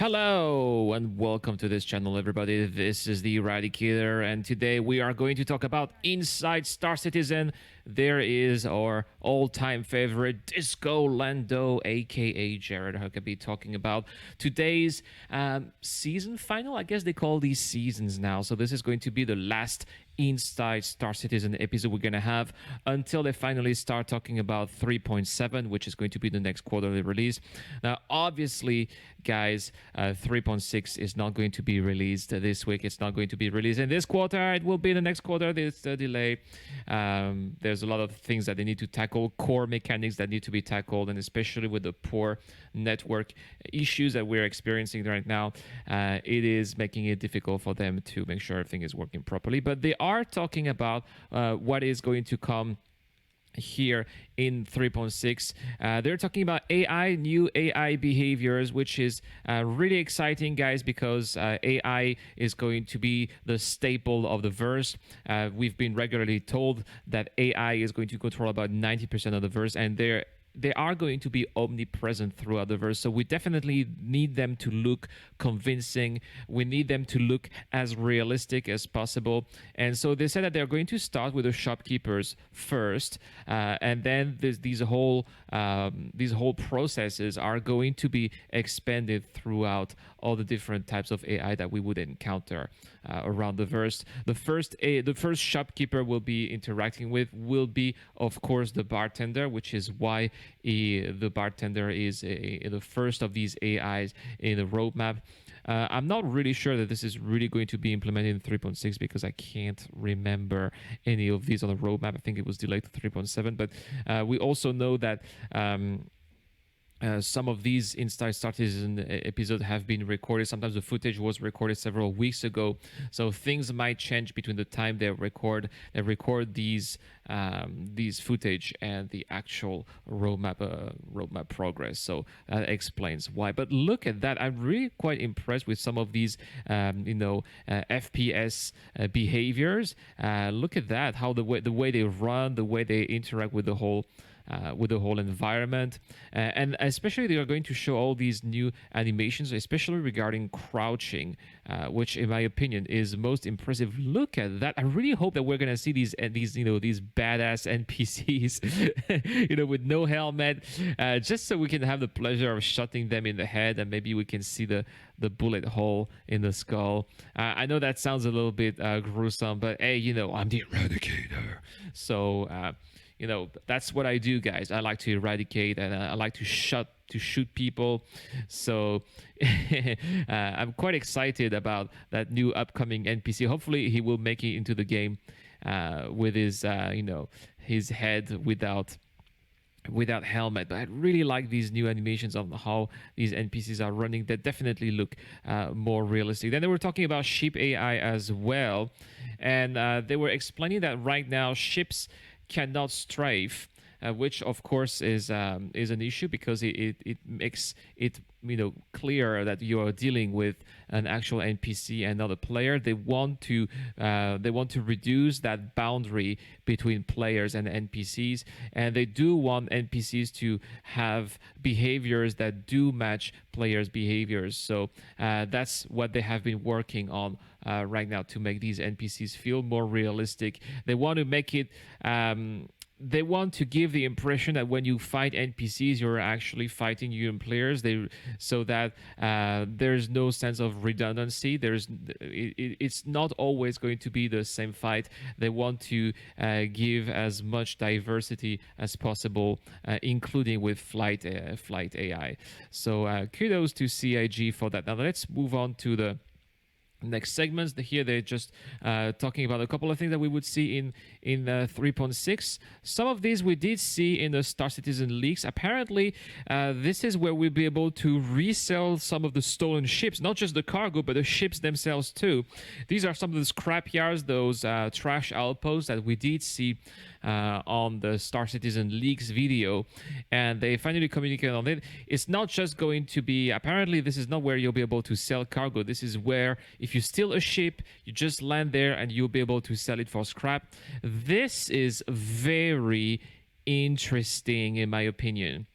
Hello and welcome to this channel, everybody. This is the Eradicator, and today we are going to talk about Inside Star Citizen. There is our all-time favorite Disco Lando, aka Jared Huckabee, talking about today's season final. I guess they call these seasons now. So this is going to be the last Inside Star Citizen episode we're going to have until they finally start talking about 3.7, which is going to be the next quarterly release. Now, obviously, guys, 3.6 is not going to be released this week. It's not going to be released in this quarter. It will be the next quarter. There's a delay. There's a lot of things that they need to tackle, core mechanics that need to be tackled, and especially with the poor network issues that we're experiencing right now, it is making it difficult for them to make sure everything is working properly. But they are talking about what is going to come here in 3.6. They're talking about new AI behaviors, which is really exciting, guys, because AI is going to be the staple of the verse. We've been regularly told that AI is going to control about 90% of the verse, and they are going to be omnipresent throughout the verse. So we definitely need them to look convincing. We need them to look as realistic as possible. And so they said that they're going to start with the shopkeepers first, and then these whole processes are going to be expanded throughout all the different types of AI that we would encounter around the verse. The first shopkeeper will be interacting with will be, of course, the bartender, which is why the bartender is the first of these AIs in the roadmap. I'm not really sure that this is really going to be implemented in 3.6 because I can't remember any of these on the roadmap. I think it was delayed to 3.7, but we also know that some of these Inside Star Citizen episodes have been recorded. Sometimes the footage was recorded several weeks ago, so things might change between the time they record these footage and the actual roadmap progress. So that explains why. But look at that! I'm really quite impressed with some of these FPS behaviors. Look at that! How the way they run, the way they interact with the whole environment, and especially they are going to show all these new animations, especially regarding crouching, which in my opinion is most impressive. Look at that! I really hope that we're gonna see these badass NPCs, with no helmet, just so we can have the pleasure of shooting them in the head, and maybe we can see the bullet hole in the skull. I know that sounds a little bit gruesome, but hey, I'm the Eradicator, so. That's what I do, guys. I like to eradicate, and I like to shoot people. So I'm quite excited about that new upcoming NPC. Hopefully he will make it into the game with his his head without helmet. But I really like these new animations of how these NPCs are running. That definitely look more realistic. Then they were talking about ship AI as well, and they were explaining that right now ships cannot strafe, which of course is an issue because it makes it clear that you are dealing with an actual NPC and not a player. They want to reduce that boundary between players and NPCs, and they do want NPCs to have behaviors that do match players' behaviors. So that's what they have been working on right now to make these NPCs feel more realistic. They want to make it. They want to give the impression that when you fight NPCs, you're actually fighting human players. So that there's no sense of redundancy. It's not always going to be the same fight. They want to give as much diversity as possible, including with flight AI. So kudos to CIG for that. Now let's move on to the next segments. Here they're just talking about a couple of things that we would see in 3.6. Some of these we did see in the Star Citizen leaks. Apparently this is where we'll be able to resell some of the stolen ships, not just the cargo but the ships themselves too. These are some of the scrap yards, those trash outposts that we did see on the Star Citizen leaks video, and they finally communicated on it. It's not just going to be, apparently this is not where you'll be able to sell cargo. This is where if you steal a ship, you just land there and you'll be able to sell it for scrap. This is very interesting in my opinion.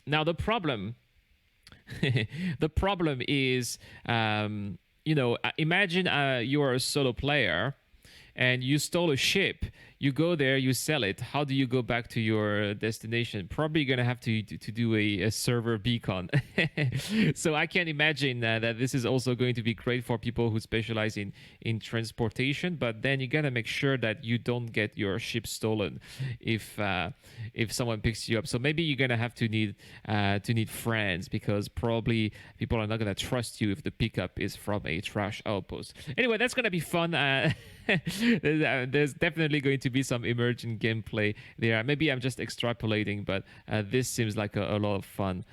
Now the problem The problem is, imagine you're a solo player and you stole a ship. You go there, you sell it. How do you go back to your destination? Probably going to have to do a server beacon. So I can imagine that this is also going to be great for people who specialize in transportation. But then you got to make sure that you don't get your ship stolen if someone picks you up. So maybe you're going to have to need friends, because probably people are not going to trust you if the pickup is from a trash outpost. Anyway, that's going to be fun. There's definitely going to be some emergent gameplay there. Maybe I'm just extrapolating, but this seems like a lot of fun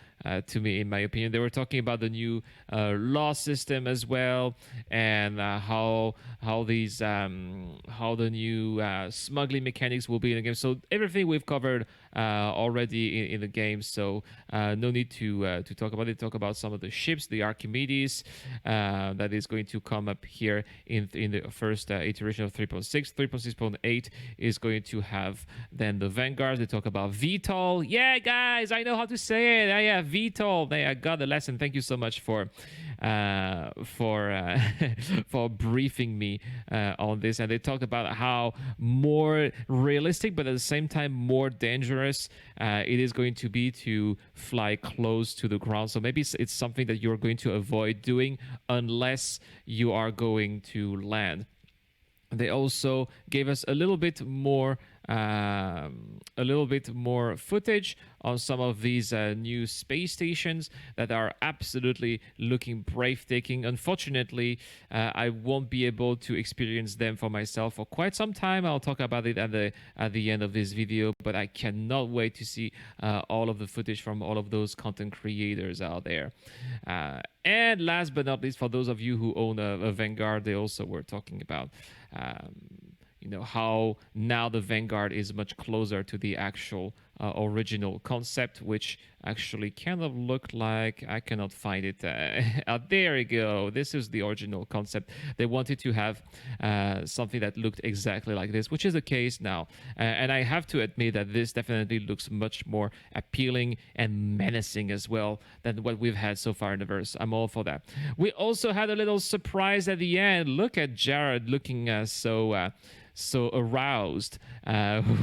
to me, in my opinion. They were talking about the new law system as well, and how the new smuggling mechanics will be in the game. So everything we've covered already in the game. So no need to talk about it. Talk about some of the ships, the Archimedes that is going to come up here in the first iteration of 3.6. 3.6.8 is going to have then the Vanguard. They talk about VTOL. Yeah, guys, I know how to say it. Yeah, VTOL. I got the lesson. Thank you so much for for briefing me on this. And they talked about how more realistic, but at the same time more dangerous it is going to be to fly close to the ground. So maybe it's something that you're going to avoid doing unless you are going to land. They also gave us a little bit more footage on some of these new space stations that are absolutely looking breathtaking. Unfortunately, I won't be able to experience them for myself for quite some time. I'll talk about it at the end of this video, but I cannot wait to see all of the footage from all of those content creators out there. And last but not least, for those of you who own a Vanguard, they also were talking about how now the Vanguard is much closer to the actual original concept, which actually kind of looked like, I cannot find it. There we go. This is the original concept. They wanted to have something that looked exactly like this, which is the case now. And I have to admit that this definitely looks much more appealing and menacing as well than what we've had so far in the verse. I'm all for that. We also had a little surprise at the end. Look at Jared looking so aroused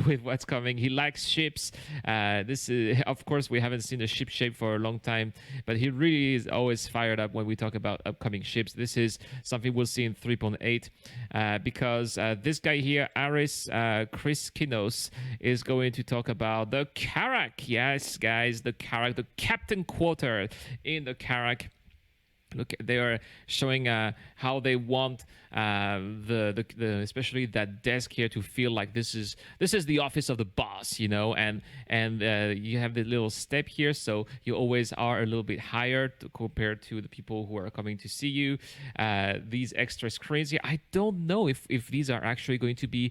with what's coming. He likes ships. This is, of course, we haven't seen a ship shape for a long time, but he really is always fired up when we talk about upcoming ships. This is something we'll see in 3.8 because this guy here, Aris Chris Kinos, is going to talk about the Karak. Yes, guys, the Karak, the captain quarter in the Karak. Look, they are showing how they want the especially that desk here to feel like this is the office of the boss, and you have the little step here, so you always are a little bit higher compared to the people who are coming to see you. These extra screens here, I don't know if these are actually going to be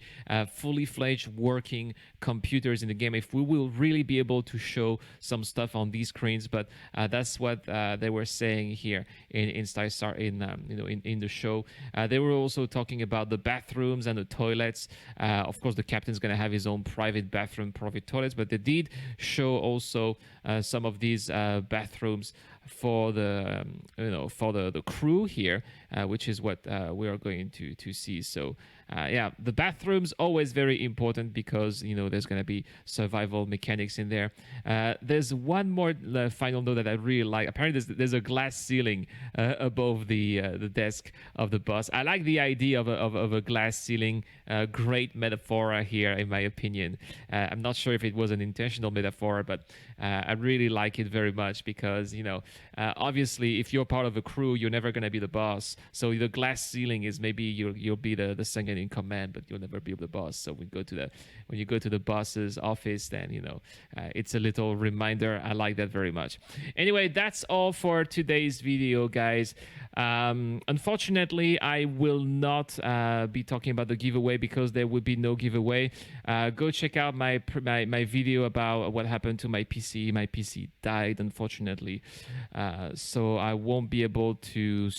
fully fledged working computers in the game, if we will really be able to show some stuff on these screens, but that's what they were saying here in Star in the show. They were also talking about the bathrooms and the toilets. Of course, the captain's going to have his own private bathroom, private toilets, but they did show also some of these bathrooms for the the crew here, which is what we are going to see. So yeah, the bathrooms always very important because there's going to be survival mechanics in there. There's one more final note that I really like. Apparently there's a glass ceiling above the desk of the boss. I like the idea of a glass ceiling. Great metaphor here, in my opinion. I'm not sure if it was an intentional metaphor, but I really like it very much because obviously if you're part of a crew, you're never going to be the boss. So the glass ceiling is maybe you'll be the second in command, but you'll never be the boss. So when you go to the boss's office, then it's a little reminder. I like that very much. Anyway, that's all for today's video, guys. Unfortunately, I will not be talking about the giveaway because there will be no giveaway. Go check out my video about what happened to my PC. My PC died, unfortunately, so I won't be able to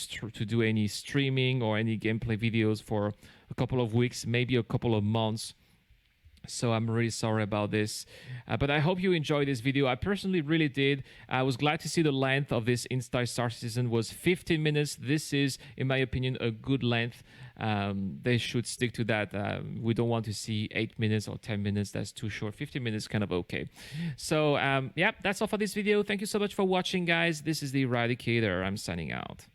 do any streaming or any gameplay videos for a couple of weeks, maybe a couple of months. So I'm really sorry about this, but I hope you enjoyed this video. I personally really did. I was glad to see the length of this Insta Star Citizen was 15 minutes. This is, in my opinion, a good length. They should stick to that. We don't want to see 8 minutes or 10 minutes. That's too short. 15 minutes kind of okay. So yeah, that's all for this video. Thank you so much for watching, guys. This is the Eradicator. I'm signing out.